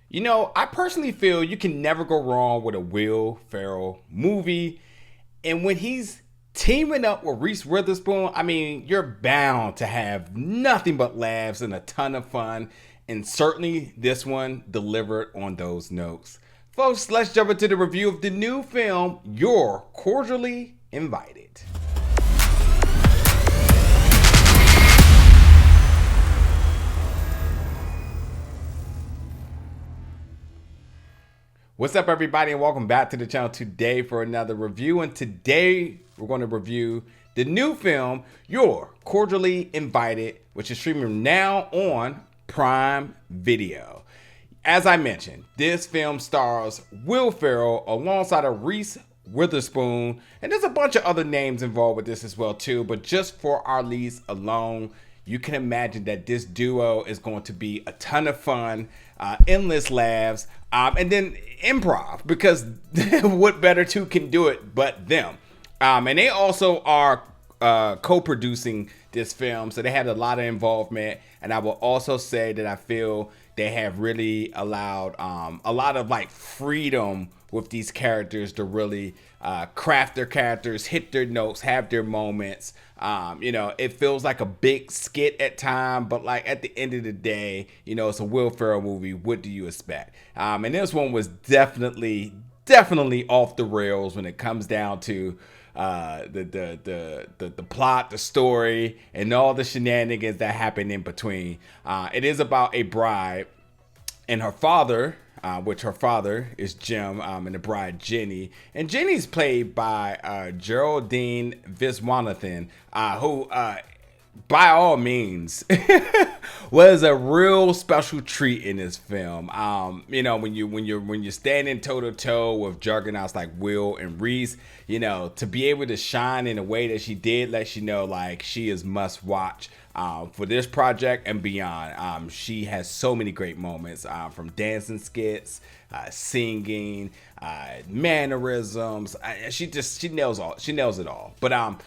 I personally feel you can never go wrong with a Will Ferrell movie. And when he's teaming up with Reese Witherspoon, I mean, you're bound to have nothing but laughs and a ton of fun. And certainly this one delivered on those notes. Folks, let's jump into the review of the new film, You're Cordially Invited. What's up, everybody, and welcome back to the channel today for another review. And today we're going to review the new film, You're Cordially Invited, which is streaming now on Prime Video. As I mentioned, this film stars Will Ferrell alongside of Reese Witherspoon, and there's a bunch of other names involved with this as well too. But just for our leads alone, you can imagine that this duo is going to be a ton of fun, endless laughs, and then improv, because what better two can do it but them? And they also are co-producing this film, so they had a lot of involvement. And I will also say that I feel they have really allowed a lot of like freedom with these characters to really craft their characters, hit their notes, have their moments. It feels like a big skit at time, but like at the end of the day, it's a Will Ferrell movie. What do you expect? And this one was definitely off the rails when it comes down to the plot, the story, and all the shenanigans that happen in between. It is about a bride and her father, which her father is Jim, and the bride Jenny. And Jenny's played by Geraldine Viswanathan, who by all means was a real special treat in this film. When you're standing toe to toe with juggernauts like Will and Reese, to be able to shine in a way that she did lets you know like she is must watch for this project and beyond. She has so many great moments, from dancing skits, singing, mannerisms. She nails it all. But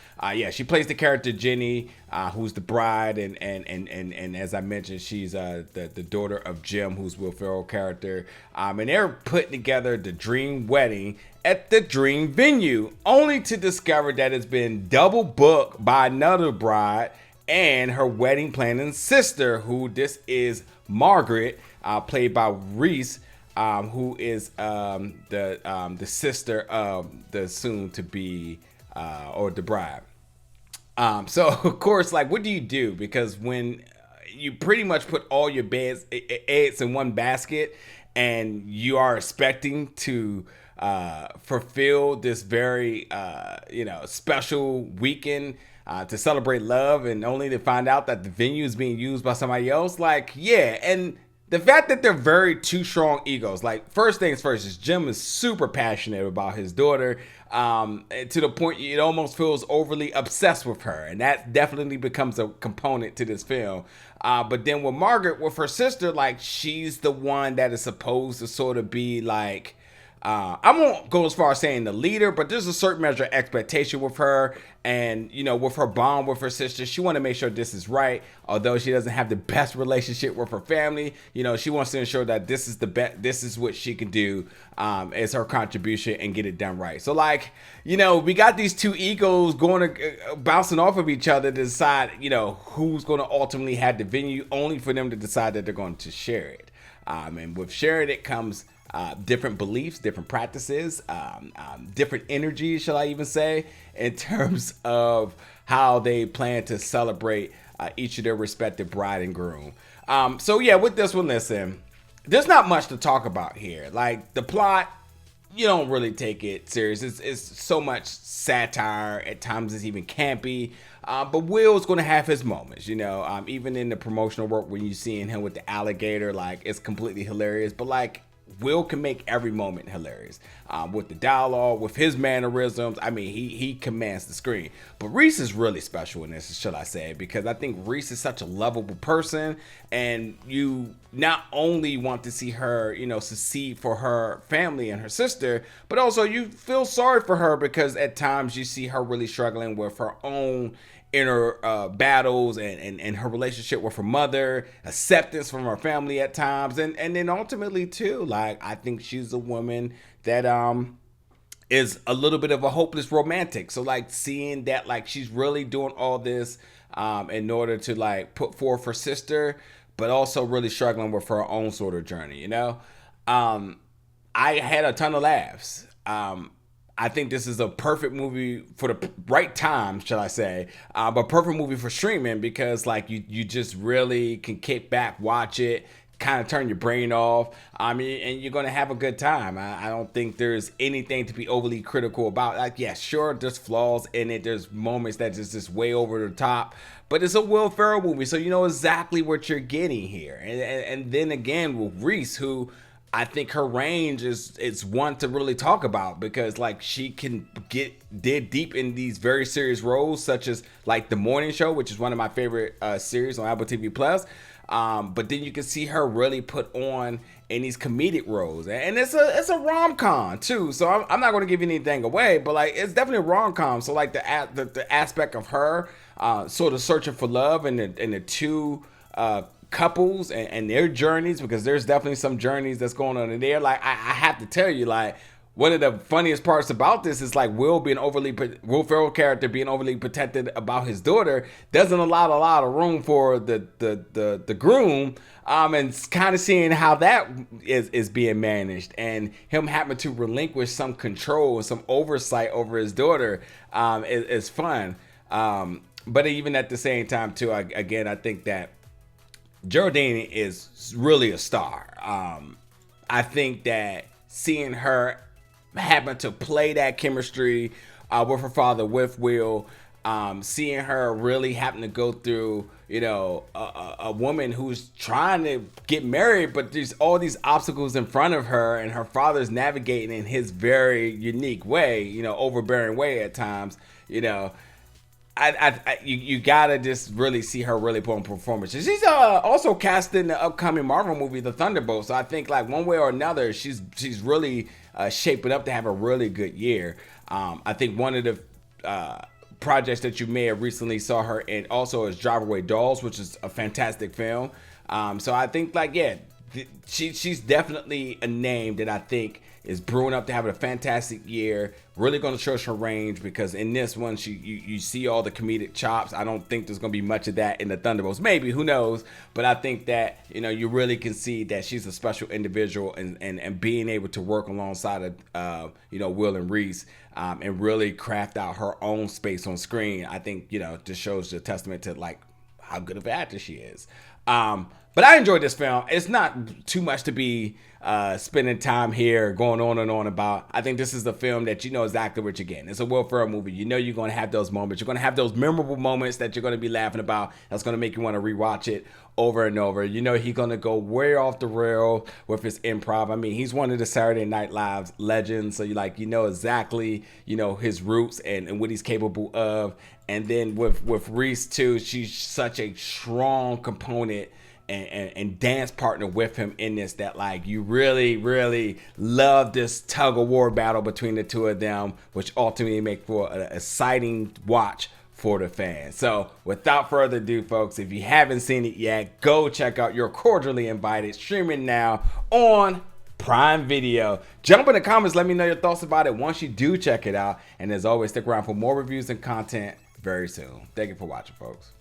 she plays the character Jenny, who's the bride, and as I mentioned, she's the daughter of Jim, who's Will Ferrell character. And they're putting together the dream wedding at the dream venue, only to discover that it's been double booked by another bride and her wedding planning sister, who this is Margaret, played by Reese, who is the sister of the soon to be or the bride. So of course, like, what do you do? Because when you pretty much put all your eggs in one basket, and you are expecting to fulfill this very special weekend to celebrate love, and only to find out that the venue is being used by somebody else. Like, yeah. And the fact that they're very two strong egos, like, first things first is Jim is super passionate about his daughter, to the point it almost feels overly obsessed with her. And that definitely becomes a component to this film. But then with Margaret, with her sister, like, she's the one that is supposed to sort of be like, I won't go as far as saying the leader, but there's a certain measure of expectation with her. And, with her bond with her sister, she wants to make sure this is right. Although she doesn't have the best relationship with her family, she wants to ensure that this is the best, this is what she can do as her contribution and get it done right. So, like, we got these two egos going bouncing off of each other to decide, who's going to ultimately have the venue, only for them to decide that they're going to share it. And with sharing it comes different beliefs, different practices, different energies, shall I even say, in terms of how they plan to celebrate each of their respective bride and groom. So yeah, with this one, listen, there's not much to talk about here. Like, the plot, you don't really take it serious. It's so much satire. At times it's even campy. But Will's going to have his moments, even in the promotional work when you seeing him with the alligator, like, it's completely hilarious. But like, Will can make every moment hilarious with the dialogue, with his mannerisms. I mean, he commands the screen. But Reese is really special in this, shall I say, because I think Reese is such a lovable person, and you not only want to see her, succeed for her family and her sister, but also you feel sorry for her because at times you see her really struggling with her own inner battles and her relationship with her mother, acceptance from her family at times, and then ultimately too, like, I think she's a woman that is a little bit of a hopeless romantic. So like seeing that, like, she's really doing all this in order to like put forth her sister, but also really struggling with her own sort of journey, you know? I had a ton of laughs. I think this is a perfect movie for the right time, shall I say, but perfect movie for streaming because like you just really can kick back, watch it, kind of turn your brain off. I mean, and you're gonna have a good time. I don't think there's anything to be overly critical about. Like, yeah, sure, there's flaws in it. There's moments that just way over the top, but it's a Will Ferrell movie, so you know exactly what you're getting here. And then again with Reese, who I think her range is one to really talk about because like she can dig deep in these very serious roles, such as like The Morning Show, which is one of my favorite series on Apple TV Plus. But then you can see her really put on in these comedic roles, and it's a rom-com too. So I'm not going to give you anything away, but like it's definitely a rom-com. So like the aspect of her sort of searching for love and the two couples and their journeys, because there's definitely some journeys that's going on in there. Like I have to tell you, like one of the funniest parts about this is like Will Ferrell character being overly protected about his daughter doesn't allow a lot of room for the groom, and kind of seeing how that is being managed and him having to relinquish some control and some oversight over his daughter is fun. But even at the same time too, again, I think that Geraldine is really a star. I think that seeing her having to play that chemistry with her father, with Will, seeing her really having to go through, you know, a woman who's trying to get married, but there's all these obstacles in front of her, and her father's navigating in his very unique way, you know, overbearing way at times, you know. You gotta just really see her really put on performance. She's also cast in the upcoming Marvel movie, The Thunderbolts. So I think like one way or another, she's really shaping up to have a really good year. I think one of the projects that you may have recently saw her in also is Drive Away Dolls, which is a fantastic film. So I think like, yeah, she's definitely a name that I think is brewing up to have a fantastic year. Really going to show her range, because in this one, you see all the comedic chops. I don't think there's going to be much of that in the Thunderbolts. Maybe, who knows? But I think that, you know, you really can see that she's a special individual, and being able to work alongside of, you know, Will and Reese, and really craft out her own space on screen. I think, you know, just shows the testament to like how good of an actor she is. But I enjoyed this film. It's not too much to be spending time here going on and on about. I think this is the film that you know exactly what you're getting. It's a Will Ferrell movie. You know you're going to have those moments. You're going to have those memorable moments that you're going to be laughing about. That's going to make you want to rewatch it over and over. You know he's going to go way off the rail with his improv. I mean, he's one of the Saturday Night Live legends. So you know exactly, you know, his roots and what he's capable of. And then with Reese too, she's such a strong component and dance partner with him in this, that like you really, really love this tug of war battle between the two of them, which ultimately make for an exciting watch for the fans. So without further ado, folks, if you haven't seen it yet, go check out You're Cordially Invited, streaming now on Prime Video. Jump in the comments, let me know your thoughts about it once you do check it out. And as always, stick around for more reviews and content very soon. Thank you for watching, folks.